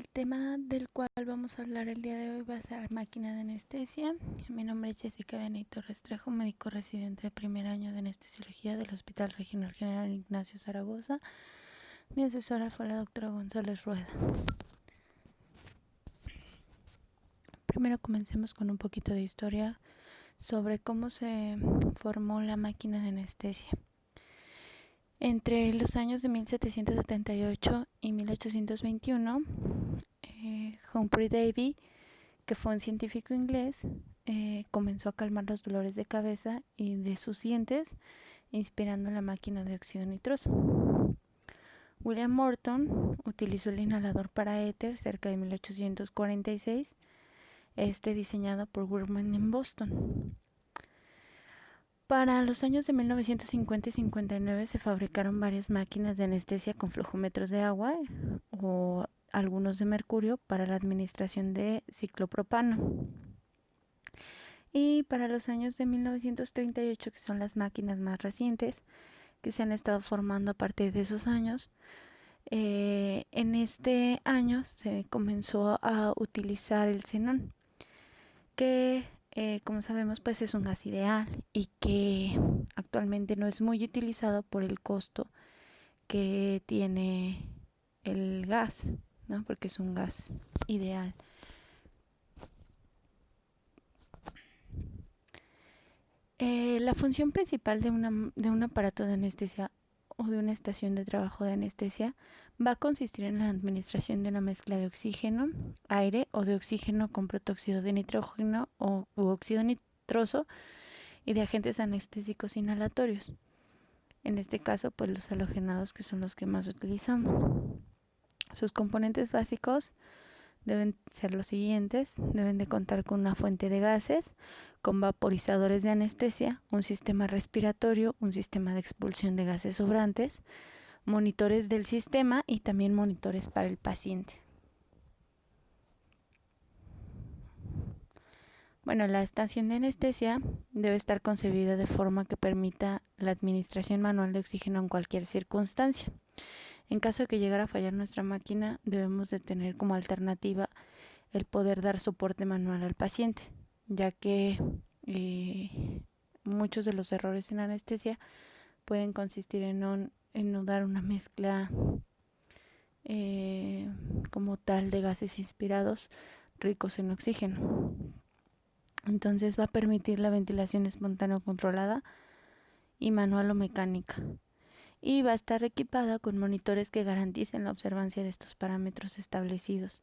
El tema del cual vamos a hablar el día de hoy va a ser máquina de anestesia. Mi nombre es Jessica Benito Restrejo, médico residente de primer año de anestesiología del Hospital Regional General Ignacio Zaragoza. Mi asesora fue la doctora González Rueda. Primero comencemos con un poquito de historia sobre cómo se formó la máquina de anestesia. Entre los años de 1778 y 1821, Humphrey Davy, que fue un científico inglés, comenzó a calmar los dolores de cabeza y de sus dientes, inspirando la máquina de óxido nitroso. William Morton utilizó el inhalador para éter cerca de 1846, diseñado por Whitman en Boston. Para los años de 1950 y 59 se fabricaron varias máquinas de anestesia con flujómetros de agua o algunos de mercurio para la administración de ciclopropano. Y para los años de 1938, que son las máquinas más recientes que se han estado formando a partir de esos años, en este año se comenzó a utilizar el xenón, que como sabemos pues es un gas ideal y que actualmente no es muy utilizado por el costo que tiene el gas, ¿no? Porque es un gas ideal. La función principal de un aparato de anestesia o de una estación de trabajo de anestesia va a consistir en la administración de una mezcla de oxígeno, aire o de oxígeno con protóxido de nitrógeno u óxido nitroso y de agentes anestésicos inhalatorios. En este caso, pues los halogenados, que son los que más utilizamos. Sus componentes básicos deben ser los siguientes: deben de contar con una fuente de gases, con vaporizadores de anestesia, un sistema respiratorio, un sistema de expulsión de gases sobrantes, monitores del sistema y también monitores para el paciente. Bueno, la estación de anestesia debe estar concebida de forma que permita la administración manual de oxígeno en cualquier circunstancia. En caso de que llegara a fallar nuestra máquina, debemos de tener como alternativa el poder dar soporte manual al paciente, ya que muchos de los errores en anestesia pueden consistir en no dar una mezcla como tal de gases inspirados ricos en oxígeno. Entonces va a permitir la ventilación espontánea controlada y manual o mecánica, y va a estar equipada con monitores que garanticen la observancia de estos parámetros establecidos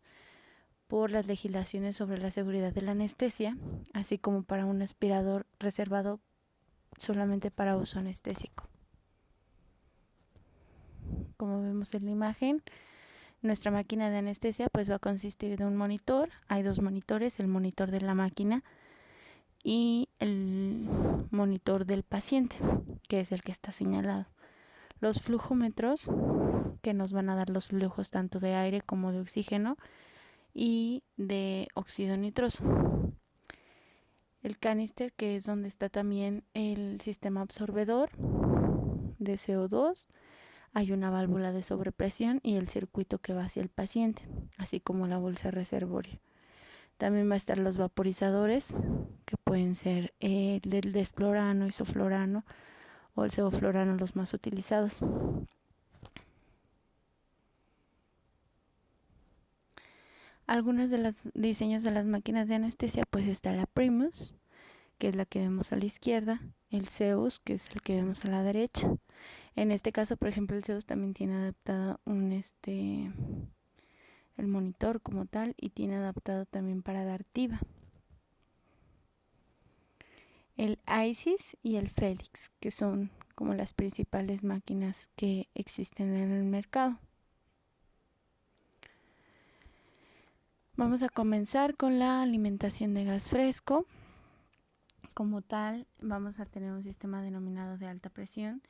por las legislaciones sobre la seguridad de la anestesia, así como para un aspirador reservado solamente para uso anestésico. Como vemos en la imagen, nuestra máquina de anestesia pues va a consistir de un monitor. Hay dos monitores: el monitor de la máquina y el monitor del paciente, que es el que está señalado. Los flujómetros, que nos van a dar los flujos tanto de aire como de oxígeno y de óxido nitroso. El canister, que es donde está también el sistema absorbedor de CO2. Hay una válvula de sobrepresión y el circuito que va hacia el paciente, así como la bolsa reservorio. También va a estar los vaporizadores, que pueden ser el desflorano, isoflorano o el sevoflorano, los más utilizados. Algunos de los diseños de las máquinas de anestesia pues está la Primus, que es la que vemos a la izquierda, el Zeus, que es el que vemos a la derecha. En este caso, por ejemplo, el Zeus también tiene adaptado el monitor como tal, y tiene adaptado también para dar TIVA. El Isis y el Felix, que son como las principales máquinas que existen en el mercado. Vamos a comenzar con la alimentación de gas fresco. Como tal, vamos a tener un sistema denominado de alta presión,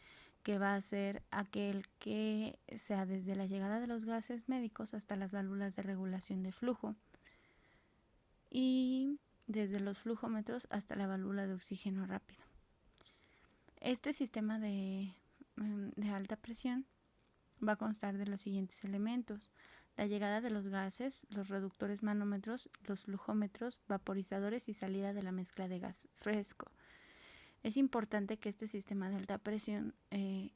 que va a ser aquel que sea desde la llegada de los gases médicos hasta las válvulas de regulación de flujo, y desde los flujómetros hasta la válvula de oxígeno rápido. Este sistema de alta presión va a constar de los siguientes elementos: la llegada de los gases, los reductores manómetros, los flujómetros, vaporizadores y salida de la mezcla de gas fresco. Es importante que este sistema de alta presión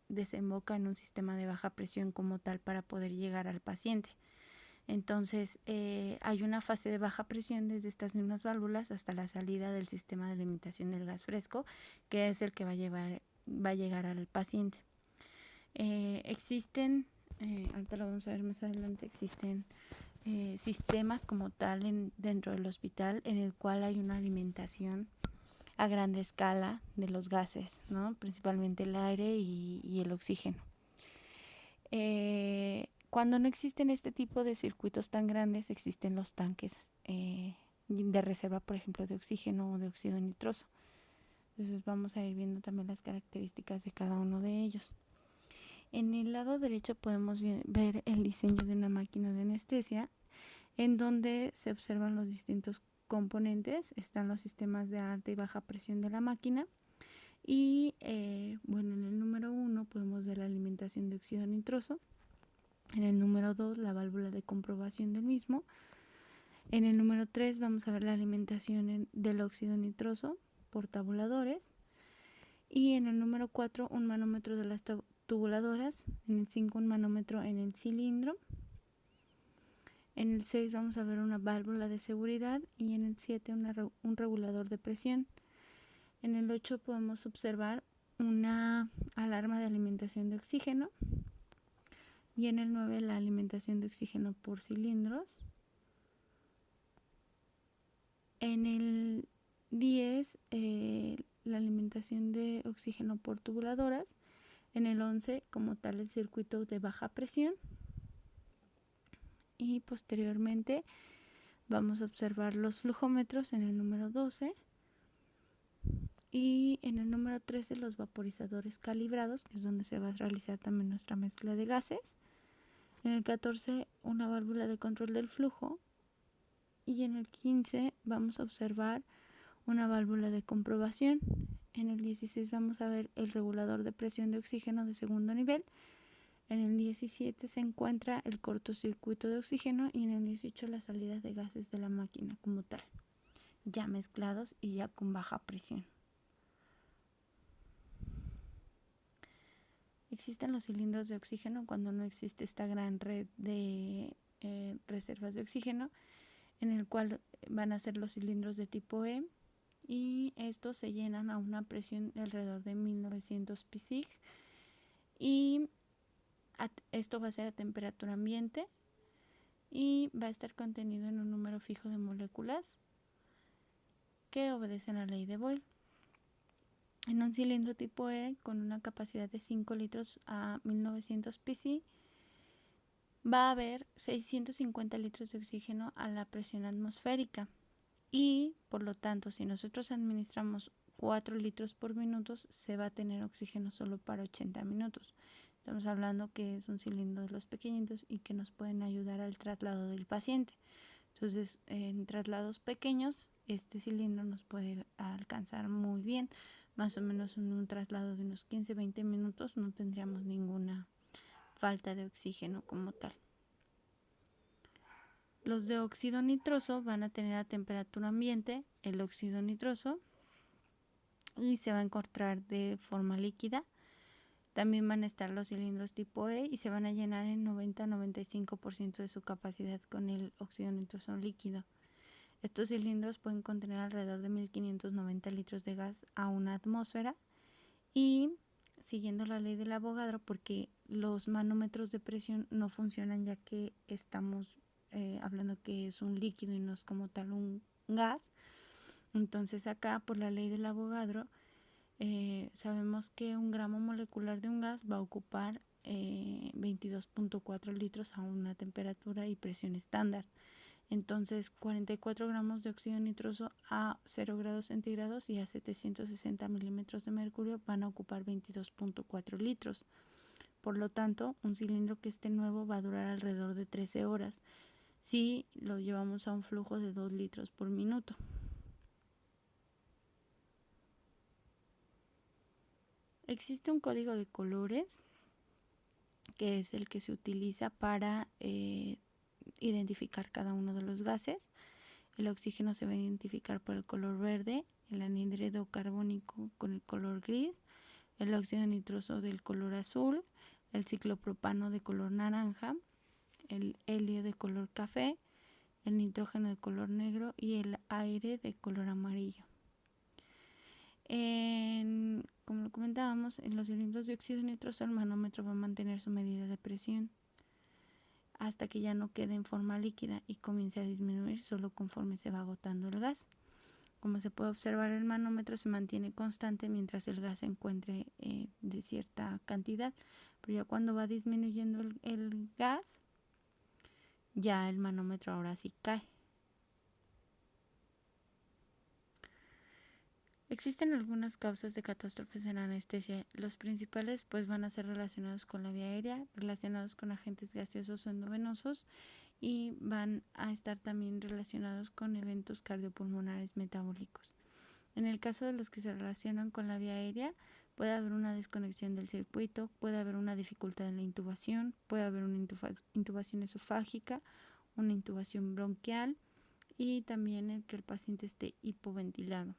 desemboca en un sistema de baja presión como tal para poder llegar al paciente. Entonces hay una fase de baja presión desde estas mismas válvulas hasta la salida del sistema de limitación del gas fresco, que es el que va a llegar al paciente. Existen, ahorita lo vamos a ver más adelante, existen sistemas como tal dentro del hospital en el cual hay una alimentación a gran escala de los gases, ¿no? Principalmente el aire y el oxígeno. Cuando no existen este tipo de circuitos tan grandes, existen los tanques de reserva, por ejemplo, de oxígeno o de óxido nitroso. Entonces vamos a ir viendo también las características de cada uno de ellos. En el lado derecho podemos ver el diseño de una máquina de anestesia, en donde se observan los distintos componentes. Están los sistemas de alta y baja presión de la máquina. Y bueno, en el número 1 podemos ver la alimentación de óxido nitroso. En el número 2, la válvula de comprobación del mismo. En el número 3 vamos a ver la alimentación del óxido nitroso por tabuladores. Y en el número 4, un manómetro de las tubuladoras. En el 5, un manómetro en el cilindro. En el 6 vamos a ver una válvula de seguridad. Y en el 7, un regulador de presión. En el 8 podemos observar una alarma de alimentación de oxígeno. Y en el 9, la alimentación de oxígeno por cilindros. En el 10, la alimentación de oxígeno por tubuladoras. En el 11, como tal, el circuito de baja presión. Y posteriormente vamos a observar los flujómetros en el número 12. Y en el número 13, los vaporizadores calibrados, que es donde se va a realizar también nuestra mezcla de gases. En el 14, una válvula de control del flujo. Y en el 15 vamos a observar una válvula de comprobación. En el 16 vamos a ver el regulador de presión de oxígeno de segundo nivel. En el 17 se encuentra el cortocircuito de oxígeno y en el 18 las salidas de gases de la máquina como tal, ya mezclados y ya con baja presión. Existen los cilindros de oxígeno cuando no existe esta gran red de reservas de oxígeno, en el cual van a ser los cilindros de tipo E, y estos se llenan a una presión de alrededor de 1900 psig, y esto va a ser a temperatura ambiente y va a estar contenido en un número fijo de moléculas que obedecen a la ley de Boyle. En un cilindro tipo E con una capacidad de 5 litros a 1900 psi va a haber 650 litros de oxígeno a la presión atmosférica, y por lo tanto si nosotros administramos 4 litros por minuto se va a tener oxígeno solo para 80 minutos. Estamos hablando que es un cilindro de los pequeñitos y que nos pueden ayudar al traslado del paciente. Entonces, en traslados pequeños, este cilindro nos puede alcanzar muy bien. Más o menos en un traslado de unos 15-20 minutos no tendríamos ninguna falta de oxígeno como tal. Los de óxido nitroso van a tener a temperatura ambiente el óxido nitroso y se va a encontrar de forma líquida. También van a estar los cilindros tipo E y se van a llenar en 90-95% de su capacidad con el óxido nitroso líquido. Estos cilindros pueden contener alrededor de 1590 litros de gas a una atmósfera, y siguiendo la ley del Avogadro, porque los manómetros de presión no funcionan ya que estamos hablando que es un líquido y no es como tal un gas. Entonces acá por la ley del Avogadro sabemos que un gramo molecular de un gas va a ocupar 22.4 litros a una temperatura y presión estándar. Entonces 44 gramos de óxido nitroso a 0 grados centígrados y a 760 milímetros de mercurio van a ocupar 22.4 litros. Por lo tanto, un cilindro que esté nuevo va a durar alrededor de 13 horas si lo llevamos a un flujo de 2 litros por minuto. Existe un código de colores que es el que se utiliza para identificar cada uno de los gases. El oxígeno se va a identificar por el color verde, el anhídrido carbónico con el color gris, el óxido nitroso del color azul, el ciclopropano de color naranja, el helio de color café, el nitrógeno de color negro y el aire de color amarillo. Como lo comentábamos, en los cilindros de óxido nitroso el manómetro va a mantener su medida de presión hasta que ya no quede en forma líquida y comience a disminuir solo conforme se va agotando el gas. Como se puede observar, el manómetro se mantiene constante mientras el gas se encuentre de cierta cantidad, pero ya cuando va disminuyendo el gas, ya el manómetro ahora sí cae. Existen algunas causas de catástrofes en anestesia. Los principales pues van a ser relacionados con la vía aérea, relacionados con agentes gaseosos o endovenosos y van a estar también relacionados con eventos cardiopulmonares metabólicos. En el caso de los que se relacionan con la vía aérea, puede haber una desconexión del circuito, puede haber una dificultad en la intubación, puede haber una intubación esofágica, una intubación bronquial y también el que el paciente esté hipoventilado.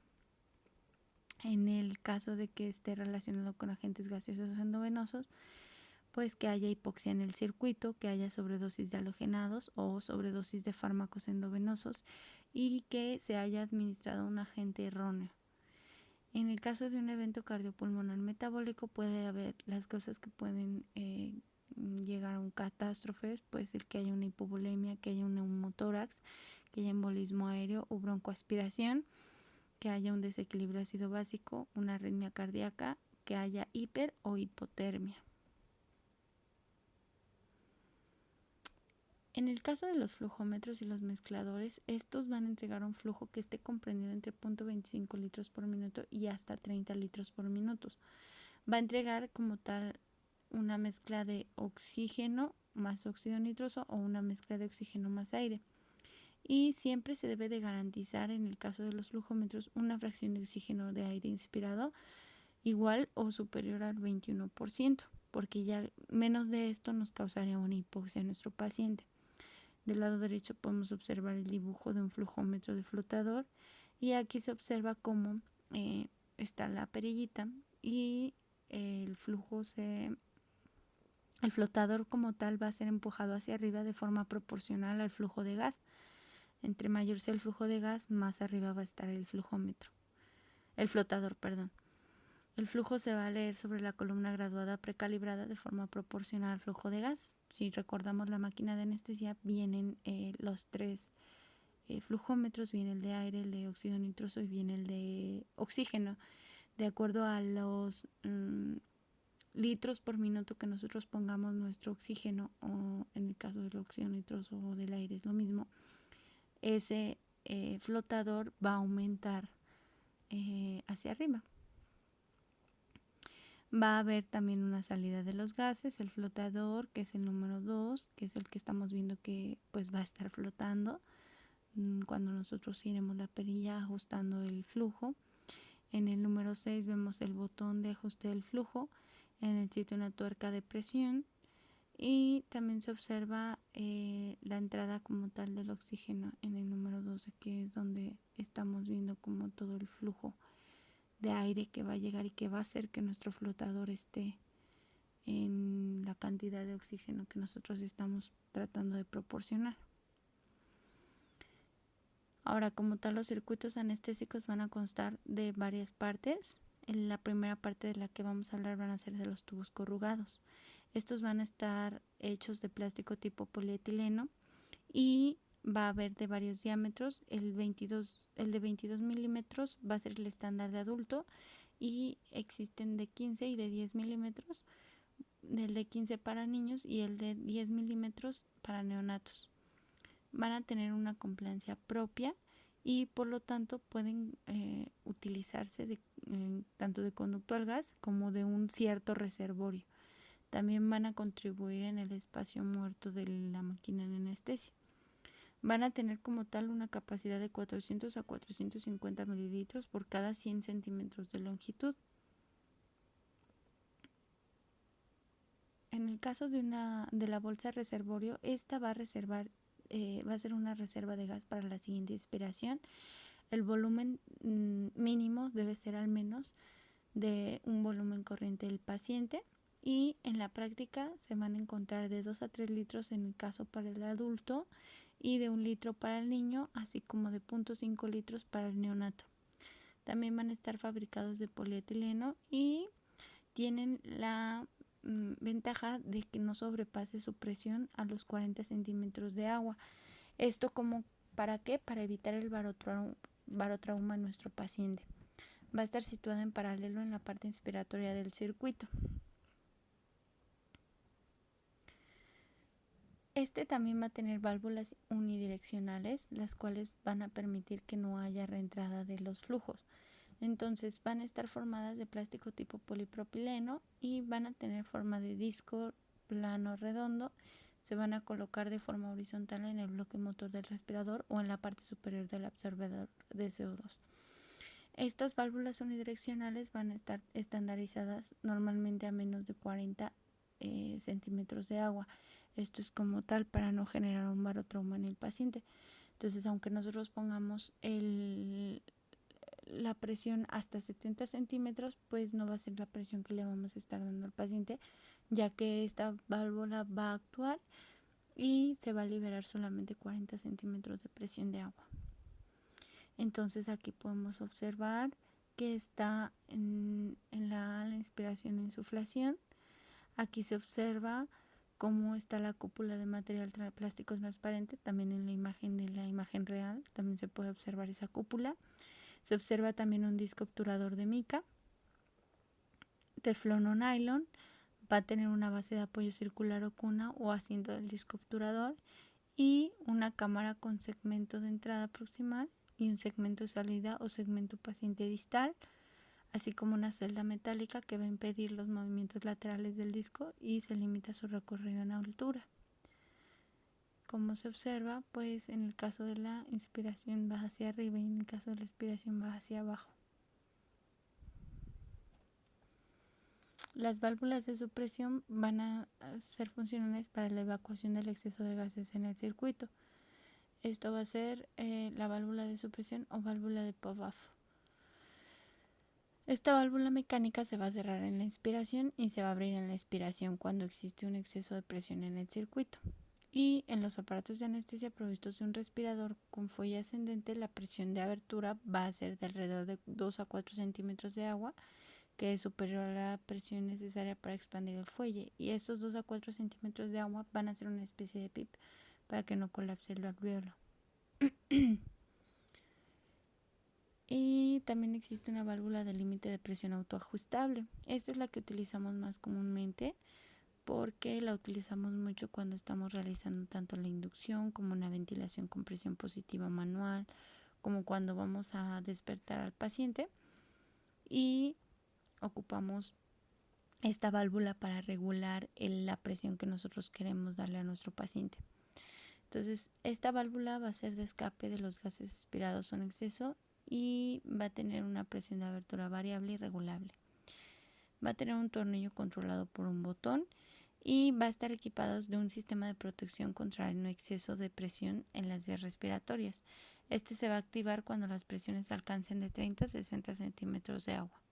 En el caso de que esté relacionado con agentes gaseosos endovenosos, pues que haya hipoxia en el circuito, que haya sobredosis de halogenados o sobredosis de fármacos endovenosos y que se haya administrado un agente erróneo. En el caso de un evento cardiopulmonar metabólico puede haber las cosas que pueden llegar a un catástrofes, pues el que haya una hipovolemia, que haya un neumotórax, que haya embolismo aéreo o broncoaspiración, que haya un desequilibrio ácido básico, una arritmia cardíaca, que haya hiper o hipotermia. En el caso de los flujómetros y los mezcladores, estos van a entregar un flujo que esté comprendido entre 0.25 litros por minuto y hasta 30 litros por minuto. Va a entregar como tal una mezcla de oxígeno más óxido nitroso o una mezcla de oxígeno más aire. Y siempre se debe de garantizar en el caso de los flujómetros una fracción de oxígeno de aire inspirado igual o superior al 21%, porque ya menos de esto nos causaría una hipoxia a nuestro paciente. Del lado derecho podemos observar el dibujo de un flujómetro de flotador y aquí se observa cómo está la perillita y el flotador como tal va a ser empujado hacia arriba de forma proporcional al flujo de gas. Entre mayor sea el flujo de gas, más arriba va a estar el flotador, perdón. El flujo se va a leer sobre la columna graduada precalibrada de forma proporcional al flujo de gas. Si recordamos la máquina de anestesia, vienen los tres flujómetros, viene el de aire, el de óxido nitroso y viene el de oxígeno. De acuerdo a los litros por minuto que nosotros pongamos nuestro oxígeno, o en el caso del óxido nitroso o del aire es lo mismo, ese flotador va a aumentar hacia arriba. Va a haber también una salida de los gases, el flotador, que es el número 2, que es el que estamos viendo que pues va a estar flotando cuando nosotros iremos la perilla ajustando el flujo. En el número 6 vemos el botón de ajuste del flujo, en el sitio una tuerca de presión y también se observa la entrada como tal del oxígeno en el número 12, que es donde estamos viendo como todo el flujo de aire que va a llegar y que va a hacer que nuestro flotador esté en la cantidad de oxígeno que nosotros estamos tratando de proporcionar. Ahora, como tal, los circuitos anestésicos van a constar de varias partes. En la primera parte de la que vamos a hablar van a ser de los tubos corrugados. Estos van a estar hechos de plástico tipo polietileno y va a haber de varios diámetros. El de 22 milímetros va a ser el estándar de adulto y existen de 15 y de 10 milímetros, el de 15 para niños y el de 10 milímetros para neonatos. Van a tener una complancia propia y por lo tanto pueden utilizarse tanto de conducto al gas como de un cierto reservorio. También van a contribuir en el espacio muerto de la máquina de anestesia. Van a tener como tal una capacidad de 400 a 450 mililitros por cada 100 centímetros de longitud. En el caso de la bolsa reservorio, esta va a reservar va a ser una reserva de gas para la siguiente inspiración. El volumen mínimo debe ser al menos de un volumen corriente del paciente, y en la práctica se van a encontrar de 2 a 3 litros en el caso para el adulto y de 1 litro para el niño, así como de 0.5 litros para el neonato. También van a estar fabricados de polietileno y tienen la ventaja de que no sobrepase su presión a los 40 centímetros de agua. Esto como ¿para qué? Para evitar el barotrauma en nuestro paciente. Va a estar situada en paralelo en la parte inspiratoria del circuito. Este también va a tener válvulas unidireccionales, las cuales van a permitir que no haya reentrada de los flujos. Entonces van a estar formadas de plástico tipo polipropileno y van a tener forma de disco plano redondo. Se van a colocar de forma horizontal en el bloque motor del respirador o en la parte superior del absorbedor de CO2. Estas válvulas unidireccionales van a estar estandarizadas normalmente a menos de 40 centímetros de agua. Esto es como tal para no generar un barotrauma en el paciente. Entonces, aunque nosotros pongamos la presión hasta 70 centímetros, pues no va a ser la presión que le vamos a estar dando al paciente, ya que esta válvula va a actuar y se va a liberar solamente 40 centímetros de presión de agua. Entonces aquí podemos observar que está en la inspiración e insuflación. Aquí se observa cómo está la cúpula de material plástico transparente. También en la imagen real también se puede observar esa cúpula. Se observa también un disco obturador de mica, teflón o nylon. Va a tener una base de apoyo circular o cuna o asiento del disco obturador y una cámara con segmento de entrada proximal y un segmento de salida o segmento paciente distal, así como una celda metálica que va a impedir los movimientos laterales del disco y se limita su recorrido en altura. Como se observa, pues en el caso de la inspiración va hacia arriba y en el caso de la expiración va hacia abajo. Las válvulas de supresión van a ser funcionales para la evacuación del exceso de gases en el circuito. Esto va a ser la válvula de supresión o válvula de Pop-off. Esta válvula mecánica se va a cerrar en la inspiración y se va a abrir en la expiración cuando existe un exceso de presión en el circuito. Y en los aparatos de anestesia provistos de un respirador con fuelle ascendente, la presión de abertura va a ser de alrededor de 2 a 4 centímetros de agua, que es superior a la presión necesaria para expandir el fuelle. Y estos 2 a 4 centímetros de agua van a ser una especie de PIP para que no colapse el alvéolo. Y también existe una válvula de límite de presión autoajustable. Esta es la que utilizamos más comúnmente porque la utilizamos mucho cuando estamos realizando tanto la inducción como una ventilación con presión positiva manual, como cuando vamos a despertar al paciente y ocupamos esta válvula para regular la presión que nosotros queremos darle a nuestro paciente. Entonces, esta válvula va a ser de escape de los gases expirados en exceso y va a tener una presión de abertura variable y regulable. Va a tener un tornillo controlado por un botón y va a estar equipado de un sistema de protección contra el exceso de presión en las vías respiratorias. Este se va a activar cuando las presiones alcancen de 30 a 60 centímetros de agua.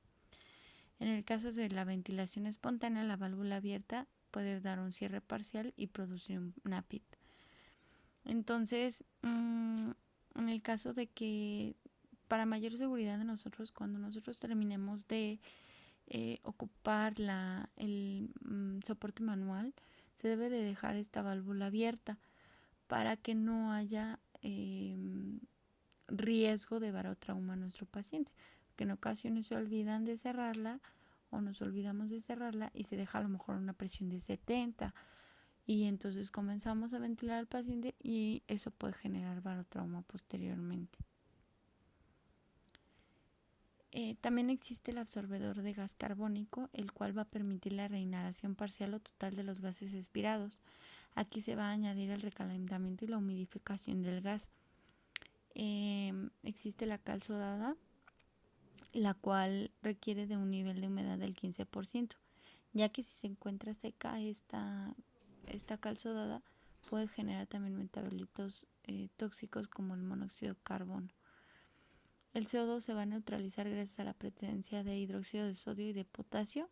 En el caso de la ventilación espontánea, la válvula abierta puede dar un cierre parcial y producir una PIP. Entonces, en el caso de que para mayor seguridad de nosotros, cuando nosotros terminemos de ocupar el soporte manual, se debe de dejar esta válvula abierta para que no haya riesgo de barotrauma a nuestro paciente, que en ocasiones se olvidan de cerrarla o nos olvidamos de cerrarla y se deja a lo mejor una presión de 70 y entonces comenzamos a ventilar al paciente y eso puede generar barotrauma posteriormente. También existe el absorbedor de gas carbónico, el cual va a permitir la reinhalación parcial o total de los gases expirados. Aquí se va a añadir el recalentamiento y la humidificación del gas. Existe la cal sodada, la cual requiere de un nivel de humedad del 15%, ya que si se encuentra seca esta cal sodada puede generar también metabolitos tóxicos como el monóxido de carbono. El CO2 se va a neutralizar gracias a la presencia de hidróxido de sodio y de potasio,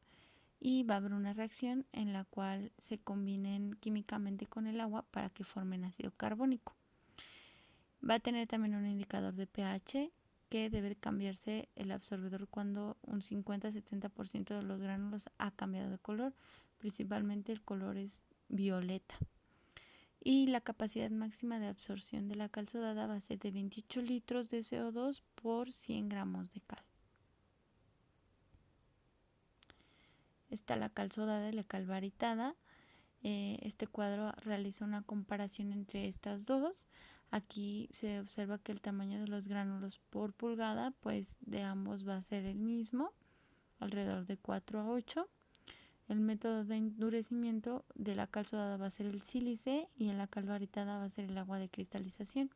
y va a haber una reacción en la cual se combinen químicamente con el agua para que formen ácido carbónico. Va a tener también un indicador de pH, que debe cambiarse el absorbedor cuando un 50-70% de los gránulos ha cambiado de color, principalmente el color es violeta. Y la capacidad máxima de absorción de la cal sodada va a ser de 28 litros de CO2 por 100 gramos de cal. Está la cal sodada y la cal baritada. Este cuadro realiza una comparación entre estas dos. Aquí se observa que el tamaño de los gránulos por pulgada, pues de ambos va a ser el mismo, alrededor de 4 a 8. El método de endurecimiento de la cal sodada va a ser el sílice y en la cal baritada va a ser el agua de cristalización.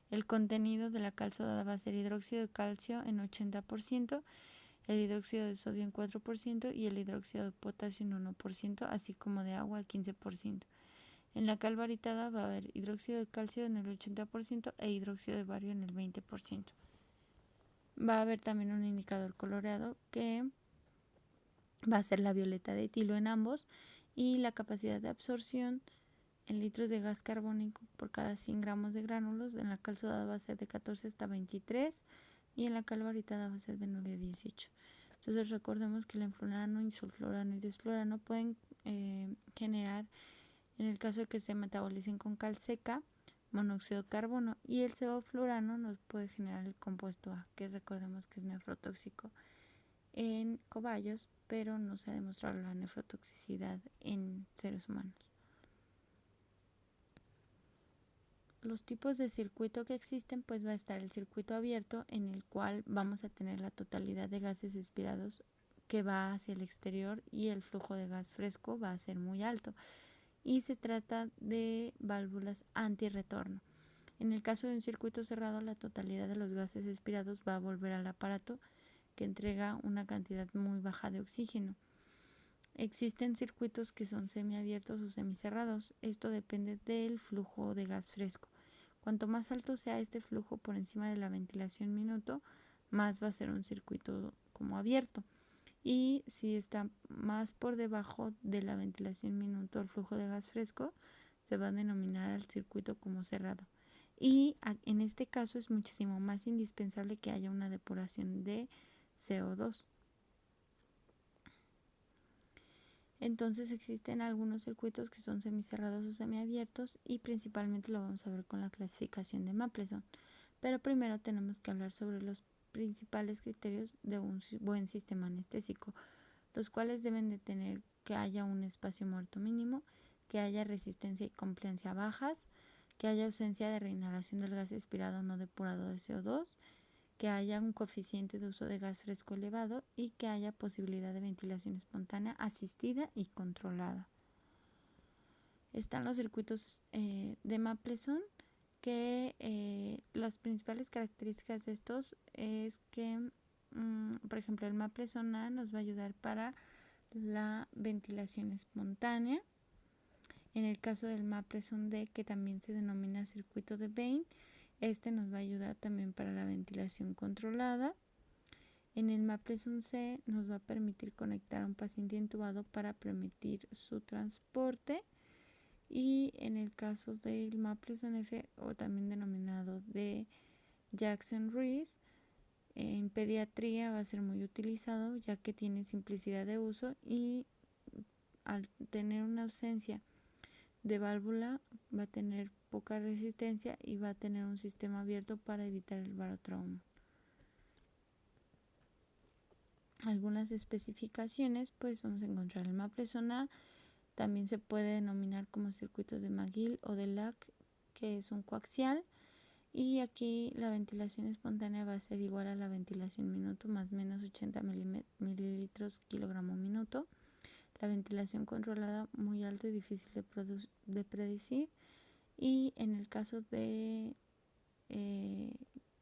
El contenido de la cal sodada va a ser hidróxido de calcio en 80%, el hidróxido de sodio en 4% y el hidróxido de potasio en 1%, así como de agua al 15%. En la cal baritada va a haber hidróxido de calcio en el 80% e hidróxido de bario en el 20%. Va a haber también un indicador coloreado que va a ser la violeta de etilo en ambos, y la capacidad de absorción en litros de gas carbónico por cada 100 gramos de gránulos. En la cal sodada va a ser de 14 hasta 23 y en la cal baritada va a ser de 9 a 18. Entonces recordemos que el enfluorano, isulfurano y desflurano pueden generar, en el caso de que se metabolicen con cal seca, monóxido de carbono, y el sevoflurano nos puede generar el compuesto A, que recordemos que es nefrotóxico en cobayos, pero no se ha demostrado la nefrotoxicidad en seres humanos. Los tipos de circuito que existen, pues va a estar el circuito abierto, en el cual vamos a tener la totalidad de gases expirados que va hacia el exterior y el flujo de gas fresco va a ser muy alto, y se trata de válvulas antirretorno. En el caso de un circuito cerrado, la totalidad de los gases expirados va a volver al aparato, que entrega una cantidad muy baja de oxígeno. Existen circuitos que son semiabiertos o semicerrados. Esto depende del flujo de gas fresco. Cuanto más alto sea este flujo por encima de la ventilación minuto, más va a ser un circuito como abierto. Y si está más por debajo de la ventilación minuto el flujo de gas fresco, se va a denominar al circuito como cerrado. Y en este caso es muchísimo más indispensable que haya una depuración de CO2. Entonces existen algunos circuitos que son semicerrados o semiabiertos, y principalmente lo vamos a ver con la clasificación de Mapleson. Pero primero tenemos que hablar sobre los principales criterios de un buen sistema anestésico, los cuales deben de tener que haya un espacio muerto mínimo, que haya resistencia y compliancia bajas, que haya ausencia de reinhalación del gas expirado no depurado de CO2, que haya un coeficiente de uso de gas fresco elevado y que haya posibilidad de ventilación espontánea asistida y controlada. Están los circuitos de Mapleson, que las principales características de estos es que, por ejemplo, el Mapleson A nos va a ayudar para la ventilación espontánea. En el caso del Mapleson D, que también se denomina circuito de Bain, este nos va a ayudar también para la ventilación controlada. En el Mapleson C nos va a permitir conectar a un paciente intubado para permitir su transporte. Y en el caso del Mapleson F, o también denominado de Jackson-Rees, en pediatría va a ser muy utilizado, ya que tiene simplicidad de uso y al tener una ausencia de válvula va a tener poca resistencia y va a tener un sistema abierto para evitar el barotrauma. Algunas especificaciones, pues vamos a encontrar el Mapleson A, también se puede denominar como circuito de McGill o de Lack, que es un coaxial, y aquí la ventilación espontánea va a ser igual a la ventilación minuto más menos 80 mililitros kilogramo minuto. La ventilación controlada muy alto y difícil de predecir. Y en el caso de,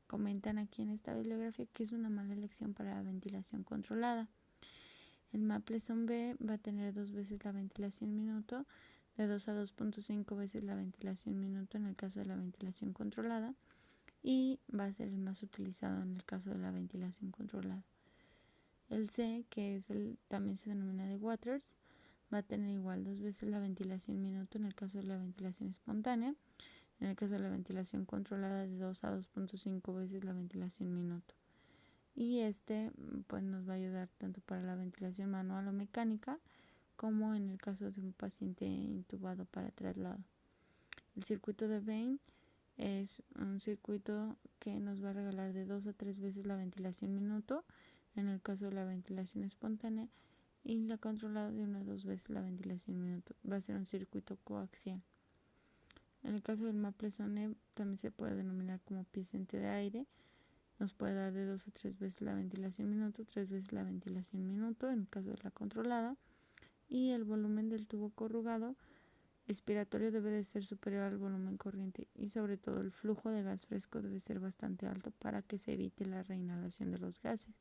comentan aquí en esta bibliografía, que es una mala elección para la ventilación controlada. El Mapleson B va a tener 2 veces la ventilación minuto de 2 a 2.5 veces la ventilación minuto en el caso de la ventilación controlada, y va a ser el más utilizado en el caso de la ventilación controlada. El C, que es también se denomina de Waters, va a tener igual 2 veces la ventilación minuto en el caso de la ventilación espontánea, en el caso de la ventilación controlada de 2 a 2.5 veces la ventilación minuto. Y pues nos va a ayudar tanto para la ventilación manual o mecánica como en el caso de un paciente intubado para traslado. El circuito de Vane es un circuito que nos va a regalar de 2 a 3 veces la ventilación minuto en el caso de la ventilación espontánea, y la controlada de 1 a 2 veces la ventilación minuto. Va a ser un circuito coaxial. En el caso del Maple-Sone también se puede denominar como piscente de aire. Nos puede dar de 2 a 3 veces la ventilación minuto, 3 veces la ventilación minuto en el caso de la controlada. Y el volumen del tubo corrugado expiratorio debe de ser superior al volumen corriente, y sobre todo el flujo de gas fresco debe ser bastante alto para que se evite la reinhalación de los gases.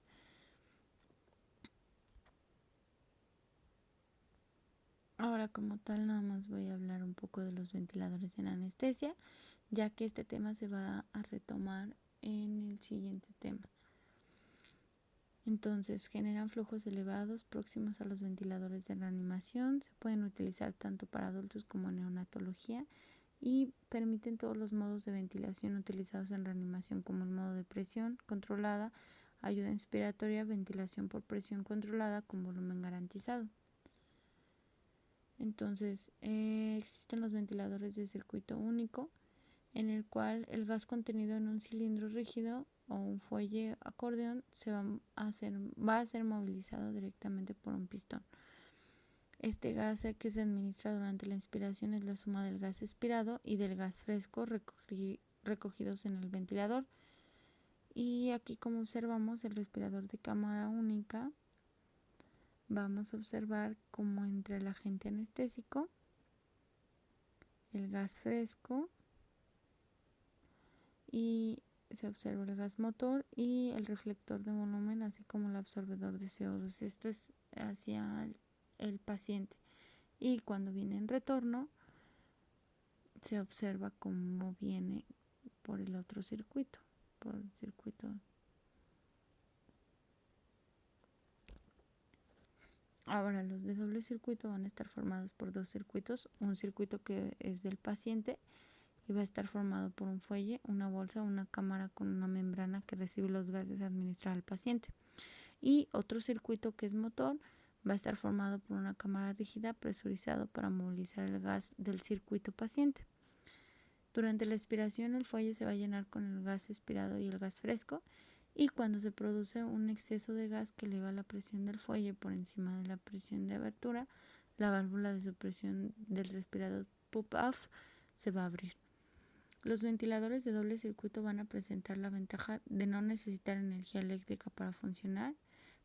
Ahora, como tal, nada más voy a hablar un poco de los ventiladores en anestesia, ya que este tema se va a retomar en el siguiente tema. Entonces, generan flujos elevados próximos a los ventiladores de reanimación. Se pueden utilizar tanto para adultos como en neonatología y permiten todos los modos de ventilación utilizados en reanimación, como el modo de presión controlada, ayuda inspiratoria, ventilación por presión controlada con volumen garantizado. Entonces, existen los ventiladores de circuito único, en el cual el gas contenido en un cilindro rígido o un fuelle acordeón va a ser movilizado directamente por un pistón. Este gas que se administra durante la inspiración es la suma del gas expirado y del gas fresco recogidos en el ventilador. Y aquí, como observamos el respirador de cámara única, vamos a observar cómo entra el agente anestésico, el gas fresco, y se observa el gas motor y el reflector de volumen, así como el absorbedor de CO2. Esto es hacia el paciente. Y cuando viene en retorno, se observa cómo viene por el otro circuito, por el circuito. Ahora, los de doble circuito van a estar formados por dos circuitos, un circuito que es del paciente y va a estar formado por un fuelle, una bolsa, una cámara con una membrana que recibe los gases administrados al paciente. Y otro circuito que es motor va a estar formado por una cámara rígida presurizado para movilizar el gas del circuito paciente. Durante la expiración, el fuelle se va a llenar con el gas expirado y el gas fresco, y cuando se produce un exceso de gas que eleva la presión del fuelle por encima de la presión de abertura, la válvula de supresión del respirador pop-off se va a abrir. Los ventiladores de doble circuito van a presentar la ventaja de no necesitar energía eléctrica para funcionar,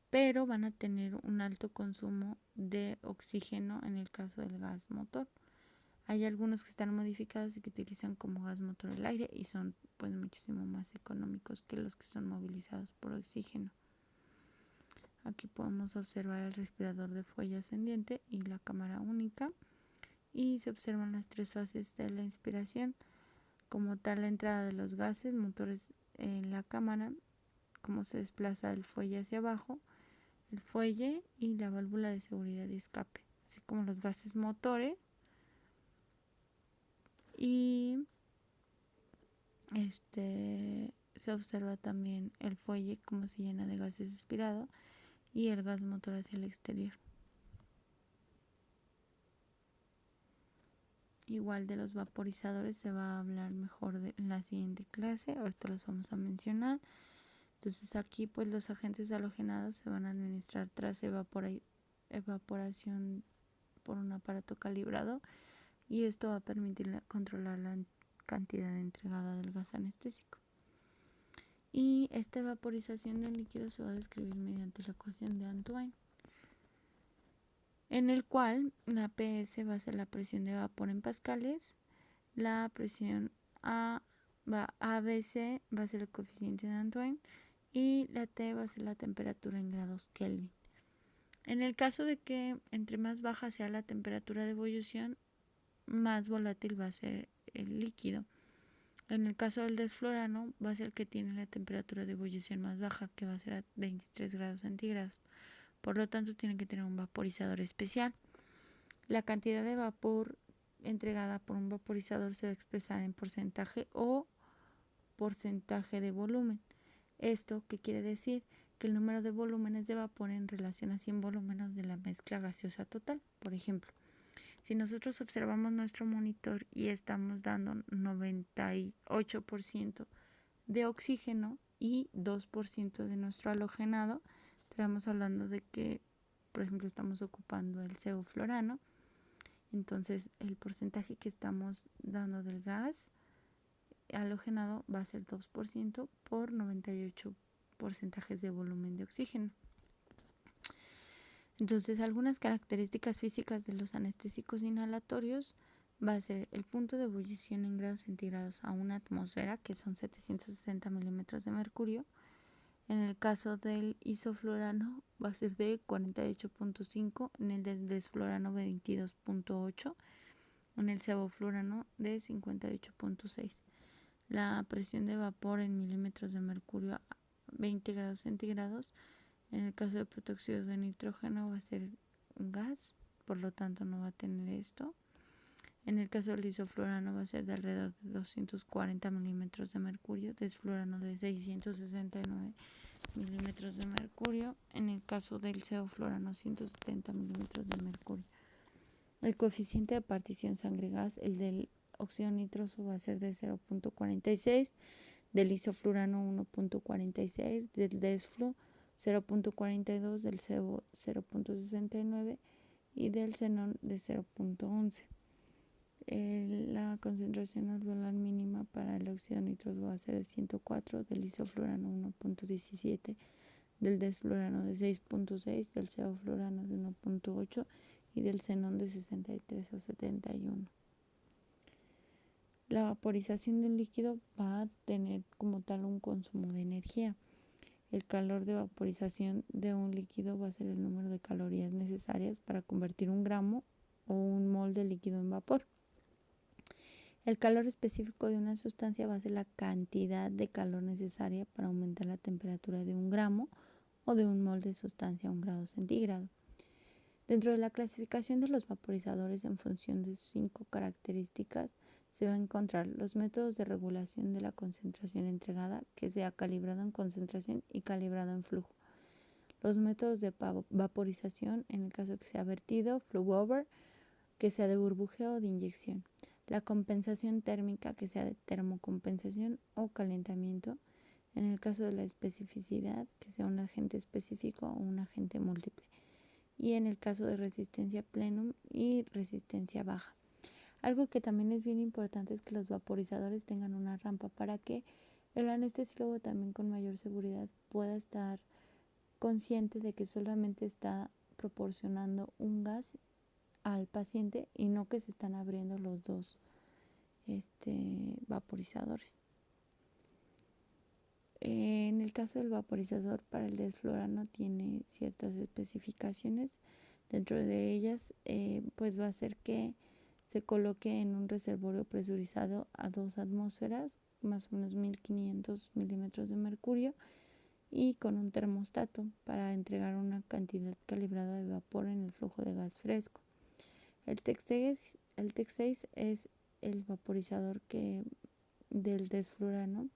pero van a tener un alto consumo de oxígeno en el caso del gas motor. Hay algunos que están modificados y que utilizan como gas motor el aire y son pues muchísimo más económicos que los que son movilizados por oxígeno. Aquí podemos observar el respirador de fuelle ascendiente y la cámara única, y se observan las tres fases de la inspiración, como tal la entrada de los gases motores en la cámara, cómo se desplaza el fuelle hacia abajo, el fuelle y la válvula de seguridad y escape, así como los gases motores. Y se observa también el fuelle cómo se llena de gases expirado y el gas motor hacia el exterior. Igual de los vaporizadores se va a hablar mejor en la siguiente clase, ahorita los vamos a mencionar. Entonces aquí pues los agentes halogenados se van a administrar tras evaporación por un aparato calibrado, y esto va a permitir controlar la cantidad entregada del gas anestésico. Y esta vaporización del líquido se va a describir mediante la ecuación de Antoine, en el cual la PS va a ser la presión de vapor en pascales, la presión ABC va a ser el coeficiente de Antoine y la T va a ser la temperatura en grados Kelvin. En el caso de que entre más baja sea la temperatura de ebullición, más volátil va a ser el líquido. En el caso del desflorano va a ser el que tiene la temperatura de ebullición más baja, que va a ser a 23 grados centígrados. Por lo tanto, tiene que tener un vaporizador especial. La cantidad de vapor entregada por un vaporizador se va a expresar en porcentaje o porcentaje de volumen. ¿Esto qué quiere decir? Que el número de volúmenes de vapor en relación a 100 volúmenes de la mezcla gaseosa total. Por ejemplo, si nosotros observamos nuestro monitor y estamos dando 98% de oxígeno y 2% de nuestro halogenado, estamos hablando de que, por ejemplo, estamos ocupando el sevoflurano. Entonces, el porcentaje que estamos dando del gas halogenado va a ser 2% por 98 porcentajes de volumen de oxígeno. Entonces, algunas características físicas de los anestésicos inhalatorios va a ser el punto de ebullición en grados centígrados a una atmósfera, que son 760 milímetros de mercurio. En el caso del isoflurano va a ser de 48.5, en el del desflurano 22.8, en el sevoflurano de 58.6. La presión de vapor en milímetros de mercurio a 20 grados centígrados. En el caso de protóxido de nitrógeno va a ser un gas, por lo tanto no va a tener esto. En el caso del isoflurano va a ser de alrededor de 240 milímetros de mercurio, desflurano de 669 milímetros de mercurio. En el caso del sevoflurano 170 milímetros de mercurio. El coeficiente de partición sangre-gas, el del óxido nitroso va a ser de 0.46, del isoflurano 1.46, del desflu 0.42, del sebo 0.69 y del xenón de 0.11. La concentración alveolar mínima para el óxido nitroso va a ser de 104, del isoflurano 1.17, del desflurano de 6.6, del sevoflurano de 1.8 y del xenón de 63 a 71. La vaporización del líquido va a tener como tal un consumo de energía. El calor de vaporización de un líquido va a ser el número de calorías necesarias para convertir un gramo o un mol de líquido en vapor. El calor específico de una sustancia va a ser la cantidad de calor necesaria para aumentar la temperatura de un gramo o de un mol de sustancia a 1 grado centígrado. Dentro de la clasificación de los vaporizadores en función de 5 características, se va a encontrar los métodos de regulación de la concentración entregada, que sea calibrado en concentración y calibrado en flujo. Los métodos de vaporización, en el caso que sea vertido, flow over, que sea de burbujeo o de inyección. La compensación térmica, que sea de termocompensación o calentamiento. En el caso de la especificidad, que sea un agente específico o un agente múltiple. Y en el caso de resistencia plenum y resistencia baja. Algo que también es bien importante es que los vaporizadores tengan una rampa para que el anestesiólogo también con mayor seguridad pueda estar consciente de que solamente está proporcionando un gas al paciente y no que se están abriendo los dos vaporizadores. En el caso del vaporizador para el desflurano tiene ciertas especificaciones. Dentro de ellas pues va a ser que se coloque en un reservorio presurizado a 2 atmósferas, más o menos 1500 milímetros de mercurio, y con un termostato para entregar una cantidad calibrada de vapor en el flujo de gas fresco. El TEC6 es el vaporizador del desflurano.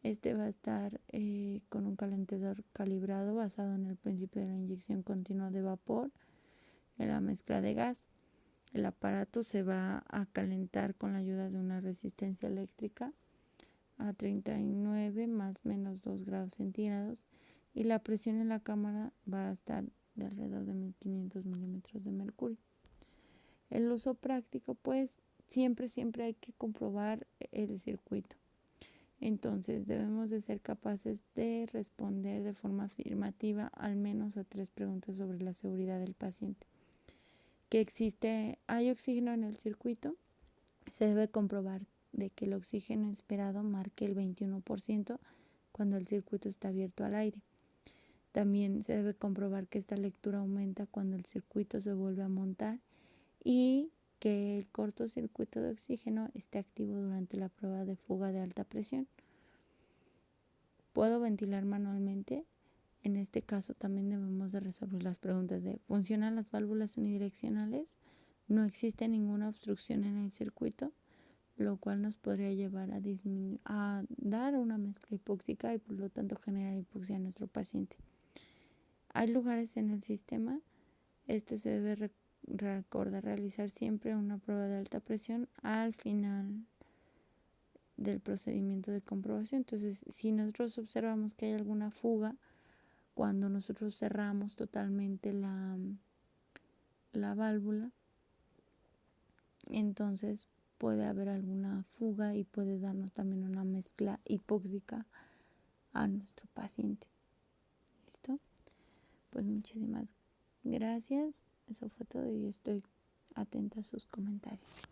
Este va a estar con un calentador calibrado basado en el principio de la inyección continua de vapor en la mezcla de gas. El aparato se va a calentar con la ayuda de una resistencia eléctrica a 39 más menos 2 grados centígrados y la presión en la cámara va a estar de alrededor de 1500 milímetros de mercurio. El uso práctico, pues siempre hay que comprobar el circuito. Entonces debemos de ser capaces de responder de forma afirmativa al menos a 3 preguntas sobre la seguridad del paciente. ¿Hay oxígeno en el circuito? Se debe comprobar de que el oxígeno esperado marque el 21% cuando el circuito está abierto al aire. También se debe comprobar que esta lectura aumenta cuando el circuito se vuelve a montar y que el cortocircuito de oxígeno esté activo durante la prueba de fuga de alta presión. ¿Puedo ventilar manualmente? En este caso también debemos de resolver las preguntas de ¿funcionan las válvulas unidireccionales? No existe ninguna obstrucción en el circuito, lo cual nos podría llevar a dar una mezcla hipóxica y por lo tanto generar hipoxia en nuestro paciente. Hay lugares en el sistema, esto se debe recordar realizar siempre una prueba de alta presión al final del procedimiento de comprobación. Entonces, si nosotros observamos que hay alguna fuga, cuando nosotros cerramos totalmente la válvula, entonces puede haber alguna fuga y puede darnos también una mezcla hipóxica a nuestro paciente. ¿Listo? Pues muchísimas gracias. Eso fue todo y estoy atenta a sus comentarios.